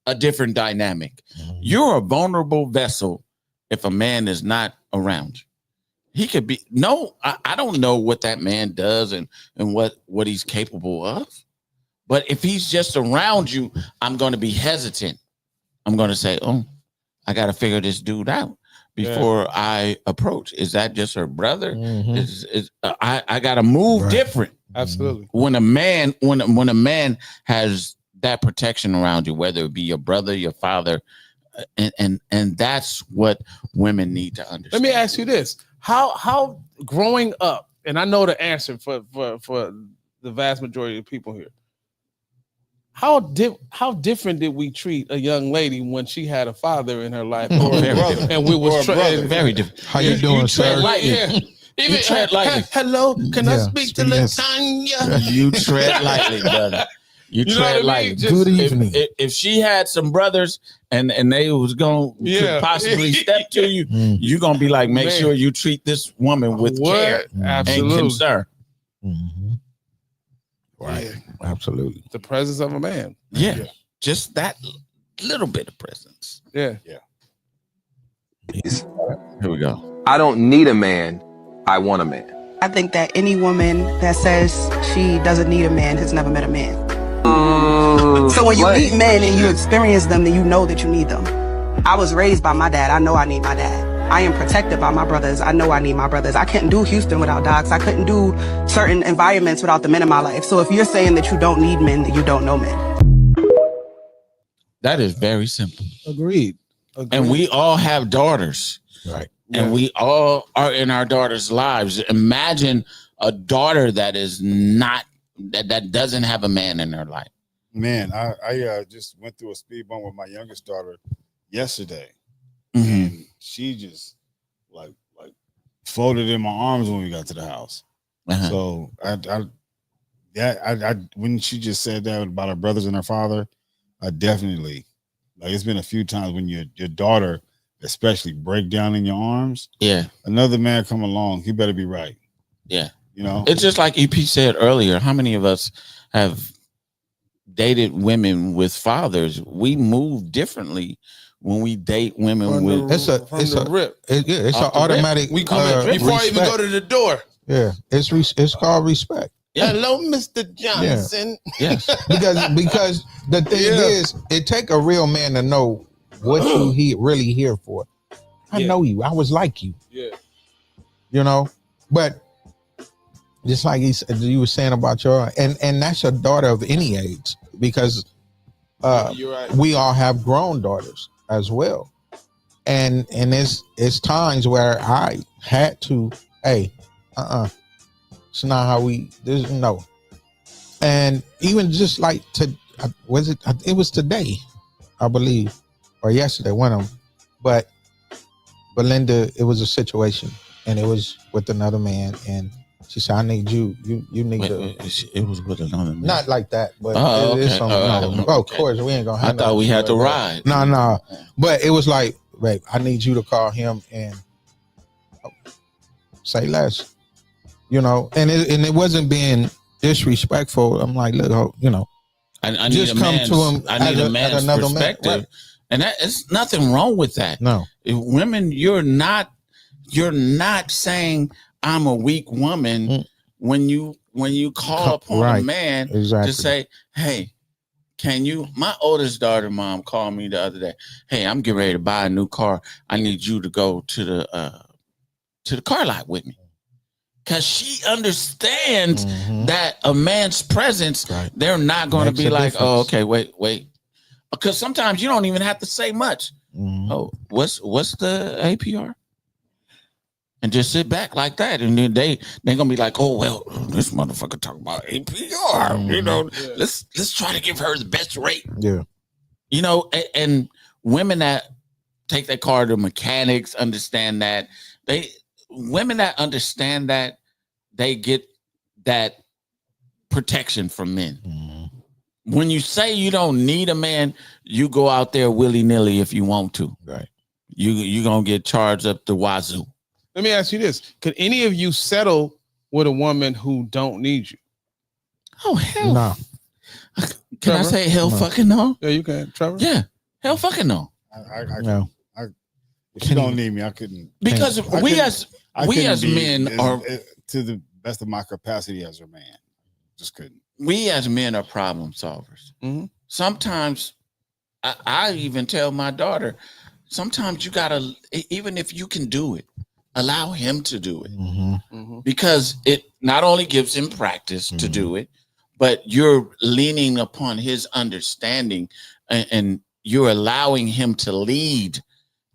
a different dynamic. You're a vulnerable vessel if a man is not around you. He could be I don't know what that man does and what he's capable of. But if he's just around you, I'm going to be hesitant. I'm going to say, oh, I got to figure this dude out before I approach. Is that just her brother? I got to move different. Absolutely. When a man has that protection around you, whether it be your brother, your father, and that's what women need to understand. Let me ask you this: How growing up, and I know the answer for the vast majority of people here. How different did we treat a young lady when she had a father in her life, and we was very different? How you doing, sir? Even tread lightly. Hello, can I Yeah, speak to yes. Latanya? You tread lightly, brother. You know tread what I mean? lightly. Just- Good If, evening. if she had some brothers and they was going to possibly step to you, you're going to be like, make Man. sure you treat this woman with care and Absolutely. concern. Right. Absolutely. The presence of a man. Yeah. Just that little bit of presence. Yeah. Here we go. I don't need a man. I want a man. I think that any woman that says she doesn't need a man has never met a man. So when you meet men and you experience them, then you know that you need them. I was raised by my dad. I know I need my dad. I am protected by my brothers. I know I need my brothers. I couldn't do Houston without docs. I couldn't do certain environments without the men in my life. So if you're saying that you don't need men, then you don't know men. That is very simple. Agreed. And we all have daughters. Right. And we all are in our daughters' lives. Imagine a daughter that is not that doesn't have a man in her life. Man, I just went through a speed bump with my youngest daughter yesterday. Mm-hmm. And she just like folded in my arms when we got to the house. Uh-huh. So I when she just said that about her brothers and her father, I definitely it's been a few times when your daughter especially break down in your arms. Yeah. Another man come along, he better be right. Yeah. You know, It's just like EP said earlier. How many of us have dated women with fathers? We move differently when we date women with. It's an automatic. We come in before I even go to the door. Yeah, it's called respect. Yeah. Hello, Mr. Johnson. Yes. because the thing is, it take a real man to know what you really here for. I know you. I was like you. Yeah. You know, but just like you were saying about your and that's your daughter of any age, because You're right. we all have grown daughters as well, and it's times where I had to, hey, it's not how no, and even just like it was today, I believe, or yesterday, one of them, but Belinda, it was a situation, and it was with another man, and she said, I need you. You need to. It was with another man. Not like that, but Oh, it is okay. something. Okay. Of course, we ain't gonna I have thought we had to like that. ride. No. But it was like, babe, I need you to call him and say less. You know, and it wasn't being disrespectful. I'm like, look, you know, I just need a come man's, to him I need as a man's another man. perspective. Right. And there's nothing wrong with that. No. If women, you're not saying I'm a weak woman when you call upon a man Exactly. to say, hey, can you, my oldest daughter mom called me the other day. Hey, I'm getting ready to buy a new car. I need you to go to the car lot with me. Cause she understands that a man's presence, they're not going to Makes be a like, difference. oh, okay, wait. Because sometimes you don't even have to say much. Oh, what's the APR? And just sit back like that, and then they're gonna be like, oh well, this motherfucker talking about APR. You know, let's try to give her the best rate. Yeah. You know, and women that take their car to mechanics understand that women that understand that, they get that protection from men. When you say you don't need a man, you go out there willy-nilly if you want to. Right. You're gonna get charged up the wazoo. Let me ask you this: could any of you settle with a woman who don't need you? Oh hell No. Can Trevor? I say hell No. fucking no? Yeah, you can, Trevor. Yeah, hell fucking no. No. If you don't need me, I couldn't. Because I we couldn't- as I we couldn't as be men are to the best of my capacity as a man. Just couldn't. we as men are problem solvers. Mhm. Sometimes I even tell my daughter, sometimes you gotta, even if you can do it, allow him to do it. Because it not only gives him practice to do it, but you're leaning upon his understanding and you're allowing him to lead.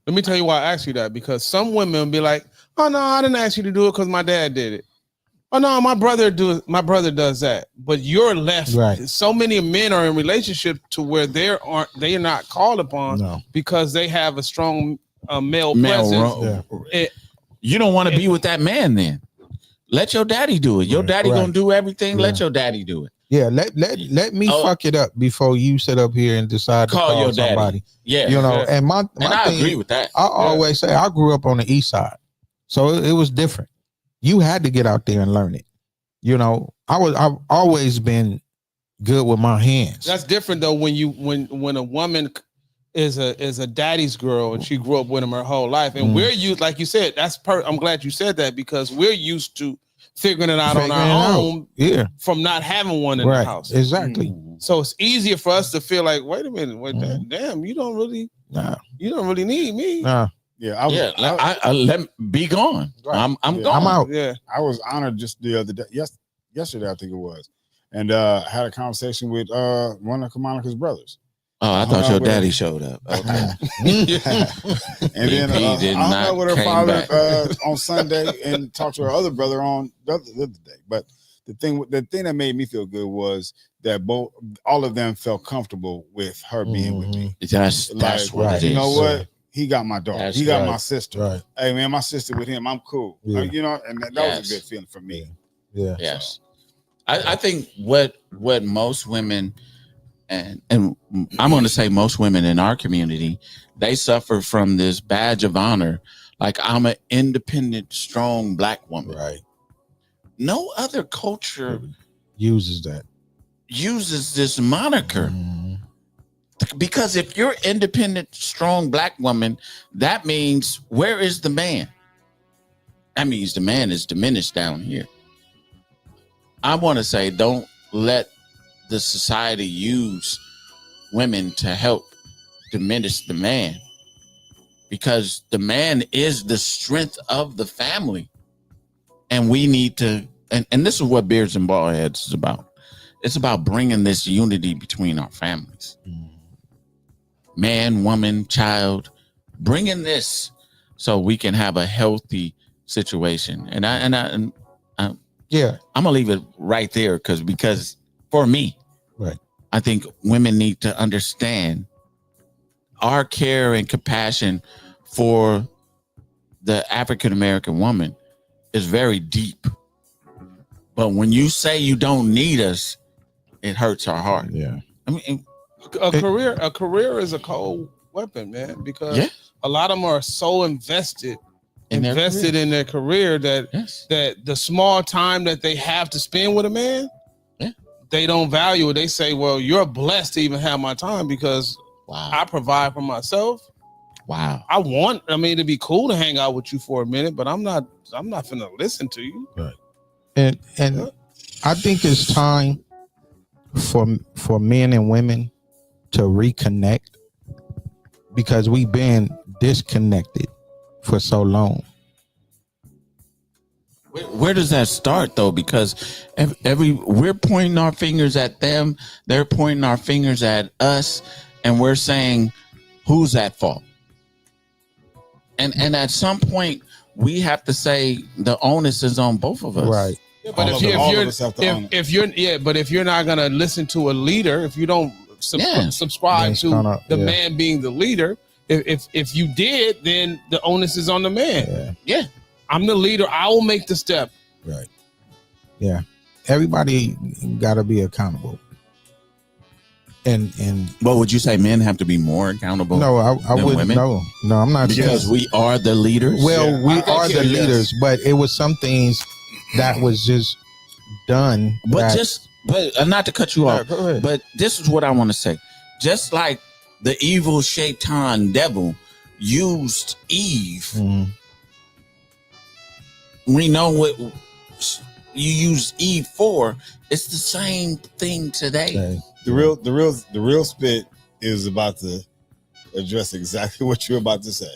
Let me tell you why I asked you that, because some women will be like, "Oh no, I didn't ask you to do it because my dad did it. Oh no, my brother does that." But you're left. Right. So many men are in relationship to where they are not called upon because they have a strong male presence. You don't want to be with that man then. Let your daddy do it. Your daddy gonna do everything. Yeah. Let your daddy do it. Yeah, let me fuck it up before you sit up here and decide to Call call your daddy. somebody. Yeah. You know, Yeah. and my I thing, agree with that. I always say I grew up on the east side. So it was different. You had to get out there and learn it. You know, I've always been good with my hands. That's different though when a woman is a daddy's girl and she grew up with him her whole life, and we're used, like you said, I'm glad you said that, because we're used to figuring it out on our own, from not having one in the house. Exactly. So it's easier for us to feel like, wait a minute, damn, you don't really need me. Yeah, I let be gone. I'm gone. I'm out. Yeah, I was honored just the other day, yesterday I think it was, and had a conversation with one of Kamala's brothers. Oh, I thought your daddy showed up. Okay. And then He did I hung not out with her came father back. on Sunday and talked to her other brother on the other day. But the thing that made me feel good was that all of them felt comfortable with her being with me. That's what it is. You know what? He got my daughter. That's he got right. my sister. Right. Hey man, my sister with him, I'm cool. Yeah. You know, and that was a good feeling for me. Yeah. Yes. I think what most women and I'm going to say most women in our community, they suffer from this badge of honor. Like, I'm an independent, strong Black woman. Right. No other culture uses this moniker. Because if you're independent, strong Black woman, that means, where is the man? That means the man is diminished down here. I want to say, don't let the society use women to help diminish the man, because the man is the strength of the family. And we need to, and this is what Beards and Baldheads is about. It's about bringing this unity between our families. Man, woman, child, bringing this so we can have a healthy situation. And I'm gonna leave it right there because for me, right, I think women need to understand our care and compassion for the African American woman is very deep. But when you say you don't need us, it hurts our heart. Yeah. I mean, a career is a cold weapon, man, because a lot of them are so invested in their career that that the small time that they have to spend with a man, they don't value it. They say, well, you're blessed to even have my time because I provide for myself. Wow. I mean, it'd be cool to hang out with you for a minute, but I'm not finna listen to you. Right. And I think it's time for men and women to reconnect, because we've been disconnected for so long. Where does that start though? Because we're pointing our fingers at them, they're pointing our fingers at us, and we're saying, who's at fault? And at some point we have to say the onus is on both of us. Right. Yeah, but if you're not gonna listen to a leader, if you don't subscribe to the man being the leader, if you did, then the onus is on the man. Yeah. I'm the leader. I will make the step. Right. Yeah. Everybody got to be accountable. And But would you say men have to be more accountable? no, I than wouldn't. women? No, I'm not Because saying. we are the leaders. Well, Yeah, we I are think the yes. leaders, but it was some things that was just done. But that, not to cut you Yeah, off, go ahead. but this is what I want to say. Just like the evil shaitan devil used Eve, Mhm. we know what you use Eve for. It's the same thing today. Okay. The real spit is about to address exactly what you're about to say.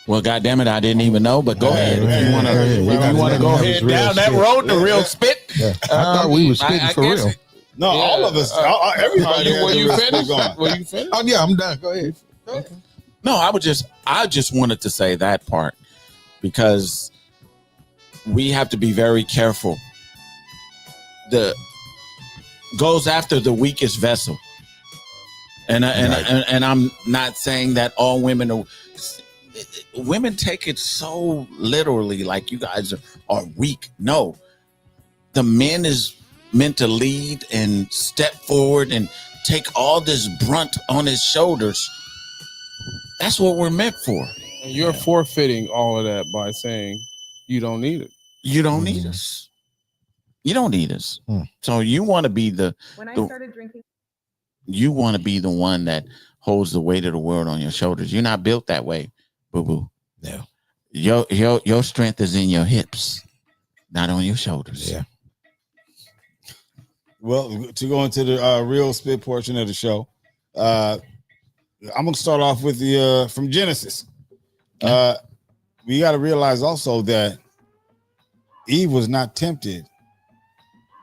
Well, goddamn it, I didn't even know. But go All right, ahead go if ahead, you want go ahead. to. You If got you want to to go have ahead his real down that spit. road, the real spit. Yeah. I thought we was spitting I for guess real. it- No, all of us, everybody. has Were the you real spit finished? going. Were you finished? Oh yeah, I'm done. Go ahead. No, I just wanted to say that part because we have to be very careful. The goes after the weakest vessel, and I'm not saying that all women are. Women take it so literally, like you guys are weak. No, the man is meant to lead and step forward and take all this brunt on his shoulders. That's what we're meant for. And you're forfeiting all of that by saying you don't need it. You don't need us. You don't need us. So you want to be When I the- started drinking, you want to be the one that holds the weight of the world on your shoulders. You're not built that way, boo boo. No. Your strength is in your hips, not on your shoulders. Yeah. Well, to go into the real spit portion of the show, I'm gonna start off with the from Genesis. We got to realize also that Eve was not tempted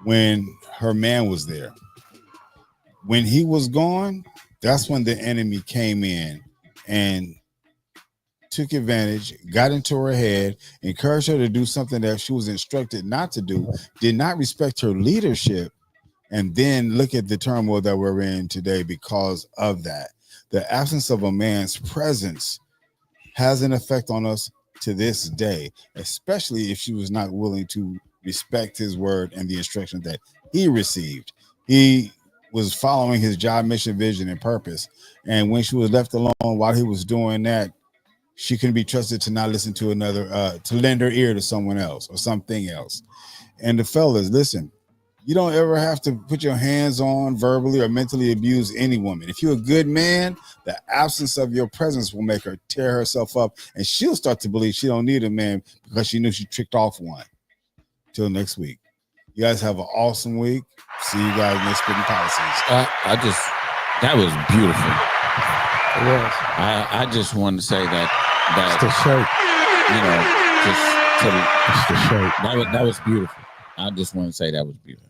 when her man was there. When he was gone, that's when the enemy came in and took advantage, got into her head, encouraged her to do something that she was instructed not to do, did not respect her leadership, and then look at the turmoil that we're in today because of that. The absence of a man's presence has an effect on us to this day, especially if she was not willing to respect his word and the instructions that he received. He was following his job, mission, vision, and purpose. And when she was left alone while he was doing that, she couldn't be trusted to not listen to another, to lend her ear to someone else or something else. And the fellas, listen, you don't ever have to put your hands on, verbally or mentally abuse any woman. If you're a good man, the absence of your presence will make her tear herself up, and she'll start to believe she don't need a man because she knew she tricked off one. Till next week. You guys have an awesome week. See you guys next Spitting Policies. That was beautiful. Yes. I just wanted to say that It's the shirt. you know, just to, It's the shirt. that was beautiful. I just want to say that was beautiful.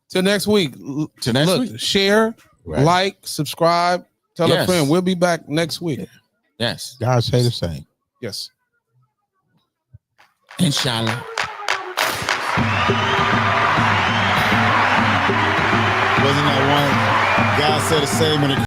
Till next week. Till next Look, week. share, Right. like, subscribe, tell a Yes. friend. We'll be back next week. Yes, God say the same. Yes. inshallah. Wasn't that one? God said the same in the